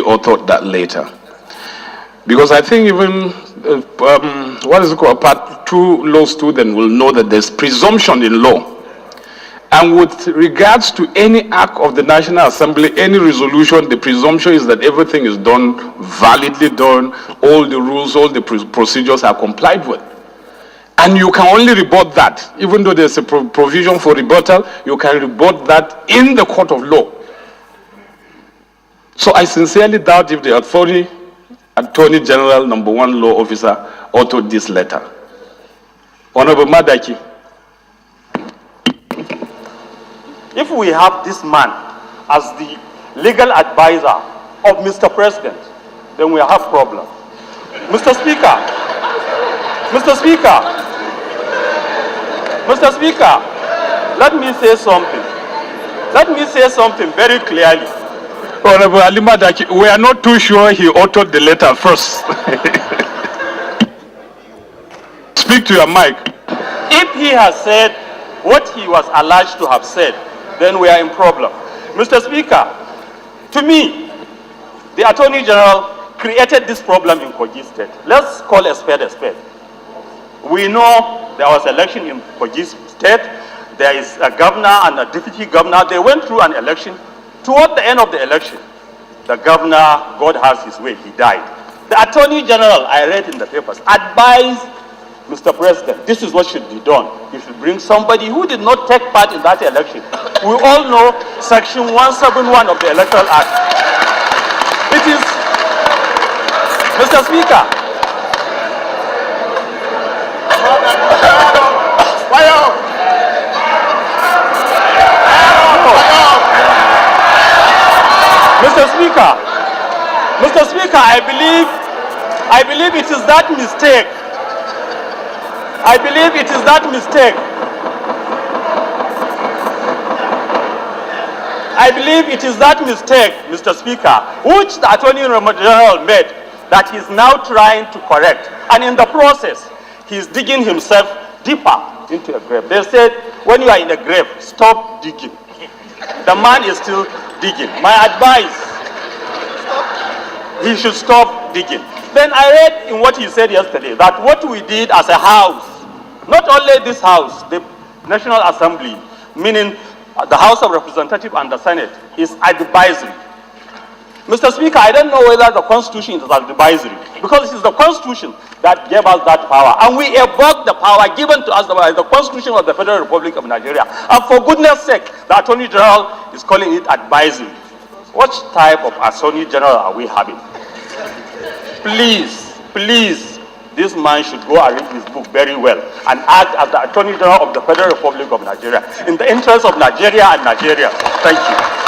authored that later. Because I think even, what is it called, Part 2 law student will know that there's presumption in law. And with regards to any act of the National Assembly, any resolution, the presumption is that everything is done, validly done, all the rules, all the procedures are complied with. And you can only rebut that. Even though there's a provision for rebuttal, you can rebut that in the court of law. So I sincerely doubt if the Attorney General, #1 law officer, authored this letter. Honorable Madaki. If we have this man as the legal advisor of Mr. President, then we have problem. Mr. Speaker, Mr. Speaker, Mr. Speaker, let me say something. Let me say something very clearly. Honorable Ali Madaki, we are not too sure he authored the letter first. Speak to your mic. If he has said what he was alleged to have said, then we are in problem. Mr. Speaker, to me, the Attorney General created this problem in Kogi State. Let's call a spade a spade. We know there was election in Kogi State. There is a governor and a deputy governor. They went through an election. Toward the end of the election, the governor, God has his way, he died. The Attorney General, I read in the papers, advised Mr. President, this is what should be done. You should bring somebody who did not take part in that election. We all know Section 171 of the Electoral Act. It is, Mr. Speaker. Mr. Speaker, I believe it is that mistake. I believe it is that mistake. I believe it is that mistake, Mr. Speaker, which the Attorney General made that he's now trying to correct. And in the process, he's digging himself deeper into a grave. They said, when you are in a grave, stop digging. The man is still digging. My advice, he should stop digging. Then I read in what he said yesterday that what we did as a house, not only this house, the National Assembly, meaning the House of Representatives and the Senate, is advisory. Mr. Speaker, I don't know whether the Constitution is advisory, because it is the Constitution that gave us that power, and we evoke the power given to us by the Constitution of the Federal Republic of Nigeria. And for goodness sake, the Attorney General is calling it advisory. What type of Attorney General are we having? Please, this man should go and read his book very well and act as the Attorney General of the Federal Republic of Nigeria in the interest of Nigeria and Nigeria. Thank you.